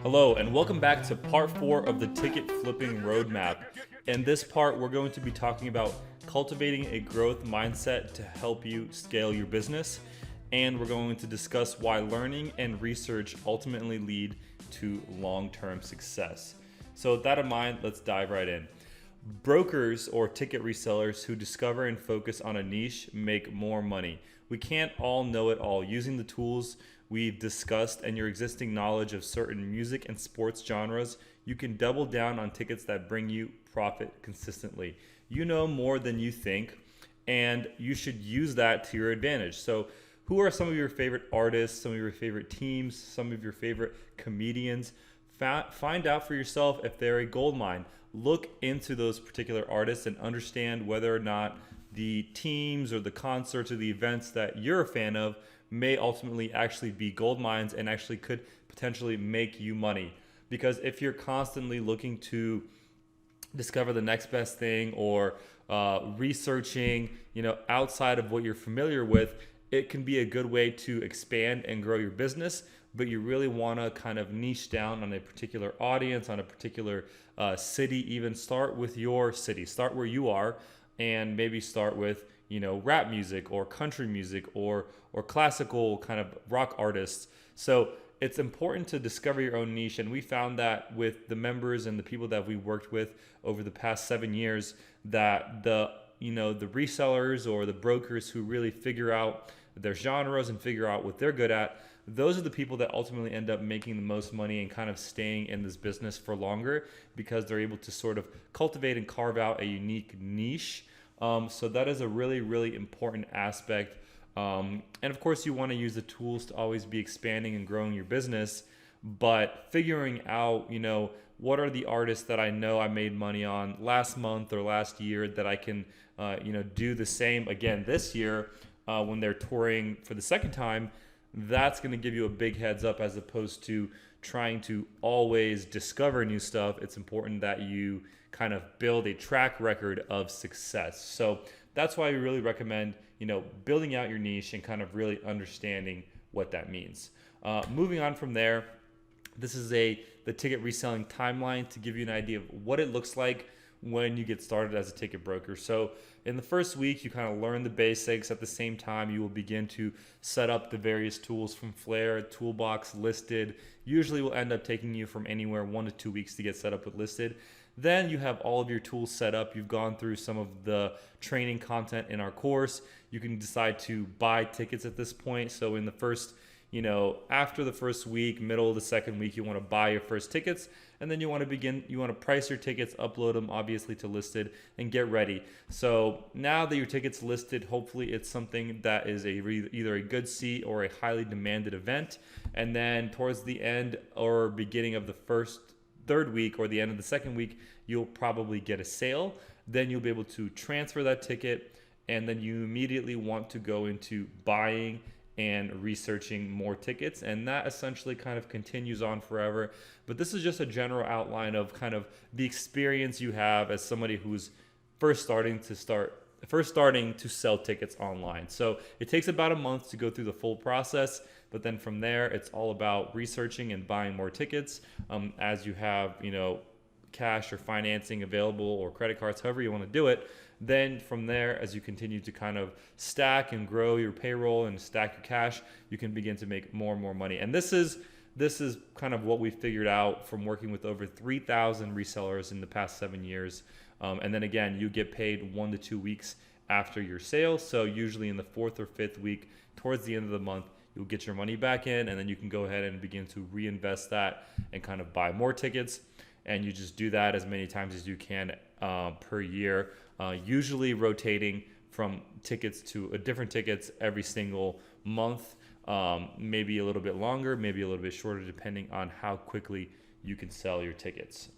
Hello, and welcome back to part 4 of the Ticket Flipping Roadmap. In this part, we're going to be talking about cultivating a growth mindset to help you scale your business. And we're going to discuss why learning and research ultimately lead to long-term success. So with that in mind, let's dive right in. Brokers or ticket resellers who discover and focus on a niche make more money. We can't all know it all. Using the tools we've discussed and your existing knowledge of certain music and sports genres, you can double down on tickets that bring you profit consistently. You know more than you think, and you should use that to your advantage. So, who are some of your favorite artists, some of your favorite teams, some of your favorite comedians? Find out for yourself if they're a gold mine. Look into those particular artists and understand whether or not the teams or the concerts or the events that you're a fan of may ultimately actually be gold mines and actually could potentially make you money. Because if you're constantly looking to discover the next best thing or researching, outside of what you're familiar with, it can be a good way to expand and grow your business. But you really want to kind of niche down on a particular audience, on a particular city. Even start with your city, start where you are, and maybe start with rap music or country music or classical kind of rock artists. So it's important to discover your own niche, and we found that with the members and the people that we worked with over the past 7 years, that the resellers or the brokers who really figure out their genres and figure out what they're good at, those are the people that ultimately end up making the most money and kind of staying in this business for longer, because they're able to sort of cultivate and carve out a unique niche. So that is a really, really important aspect. And of course, you want to use the tools to always be expanding and growing your business, but figuring out, what are the artists that I know I made money on last month or last year that I can, do the same again this year when they're touring for the second time. That's going to give you a big heads up, as opposed to trying to always discover new stuff. It's important that you kind of build a track record of success. So that's why we really recommend, building out your niche and kind of really understanding what that means. Moving on from there, this is the ticket reselling timeline to give you an idea of what it looks like when you get started as a ticket broker. So in the first week, you kind of learn the basics. At the same time, you will begin to set up the various tools from Flare, Toolbox, Listed. Usually will end up taking you from anywhere 1 to 2 weeks to get set up with Listed. Then you have all of your tools set up. You've gone through some of the training content in our course. You can decide to buy tickets at this point. So in the first, after the first week, middle of the second week, you want to buy your first tickets, and then you want to price your tickets, upload them obviously to Listed, and get ready. So now that your ticket's listed, hopefully it's something that is either a good seat or a highly demanded event. And then towards the end or beginning of the third week or the end of the second week, you'll probably get a sale. Then you'll be able to transfer that ticket, and then you immediately want to go into buying and researching more tickets, and that essentially kind of continues on forever. But this is just a general outline of kind of the experience you have as somebody who's first starting to sell tickets online. So it takes about a month to go through the full process, but then from there it's all about researching and buying more tickets as you have cash or financing available or credit cards, however you want to do it. Then from there, as you continue to kind of stack and grow your payroll and stack your cash, you can begin to make more and more money. And this is kind of what we figured out from working with over 3,000 resellers in the past 7 years. And then again, you get paid 1 to 2 weeks after your sale. So usually in the 4th or 5th week, towards the end of the month, you'll get your money back in, and then you can go ahead and begin to reinvest that and kind of buy more tickets. And you just do that as many times as you can per year, usually rotating from tickets to different tickets every single month, maybe a little bit longer, maybe a little bit shorter, depending on how quickly you can sell your tickets.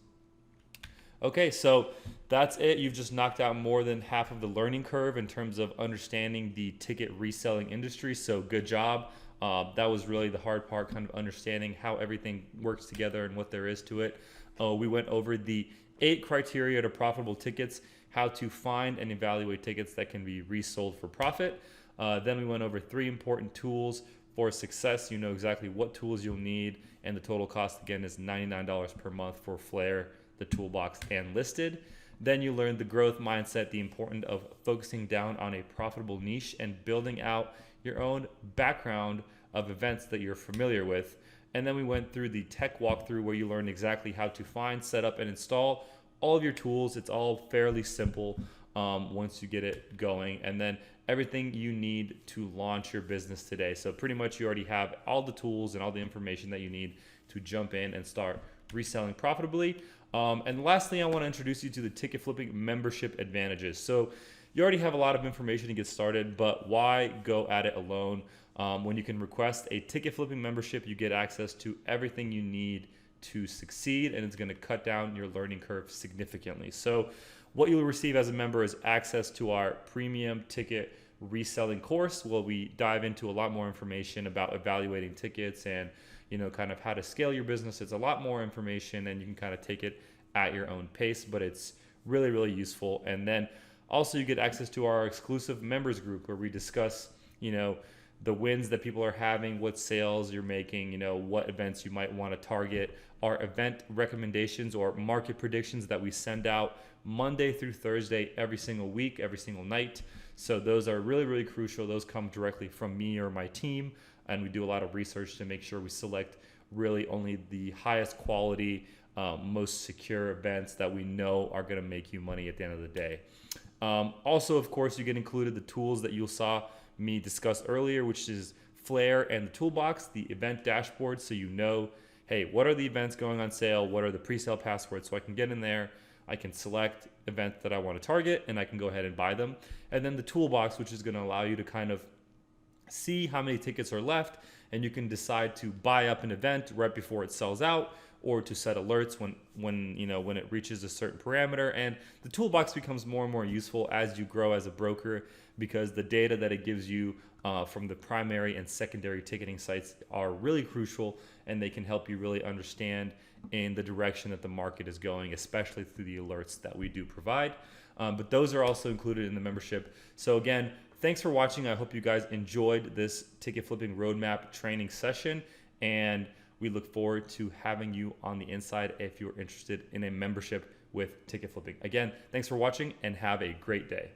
Okay, so that's it. You've just knocked out more than half of the learning curve in terms of understanding the ticket reselling industry. So good job. That was really the hard part, kind of understanding how everything works together and what there is to it. We went over the 8 criteria to profitable tickets, how to find and evaluate tickets that can be resold for profit. Then we went over 3 important tools for success. You know exactly what tools you'll need, and the total cost again is $99 per month for Flare, the toolbox, and listed. Then you learn the growth mindset, the importance of focusing down on a profitable niche and building out your own background of events that you're familiar with. And then we went through the tech walkthrough where you learn exactly how to find, set up, and install all of your tools. It's all fairly simple once you get it going. And then everything you need to launch your business today. So pretty much you already have all the tools and all the information that you need to jump in and start reselling profitably. And lastly, I want to introduce you to the Ticket Flipping membership advantages. So you already have a lot of information to get started, but why go at it alone? When you can request a Ticket Flipping membership, you get access to everything you need to succeed, and it's going to cut down your learning curve significantly. So what you'll receive as a member is access to our premium ticket reselling course, where we dive into a lot more information about evaluating tickets and kind of how to scale your business. It's a lot more information, and you can kind of take it at your own pace, but it's really, really useful. And then also you get access to our exclusive members group where we discuss, the wins that people are having, what sales you're making, what events you might want to target, our event recommendations or market predictions that we send out Monday through Thursday, every single week, every single night. So those are really, really crucial. Those come directly from me or my team. And we do a lot of research to make sure we select really only the highest quality, most secure events that we know are going to make you money at the end of the day. Also, of course, you get included the tools that you saw me discuss earlier, which is Flare and the toolbox, the event dashboard. So hey, what are the events going on sale? What are the pre-sale passwords? So I can get in there, I can select events that I want to target, and I can go ahead and buy them. And then the toolbox, which is going to allow you to kind of see how many tickets are left, and you can decide to buy up an event right before it sells out, or to set alerts when it reaches a certain parameter. And the toolbox becomes more and more useful as you grow as a broker, because the data that it gives you from the primary and secondary ticketing sites are really crucial, and they can help you really understand in the direction that the market is going, especially through the alerts that we do provide. But those are also included in the membership. So again, thanks for watching. I hope you guys enjoyed this Ticket Flipping Roadmap training session, and we look forward to having you on the inside if you're interested in a membership with Ticket Flipping. Again, thanks for watching and have a great day.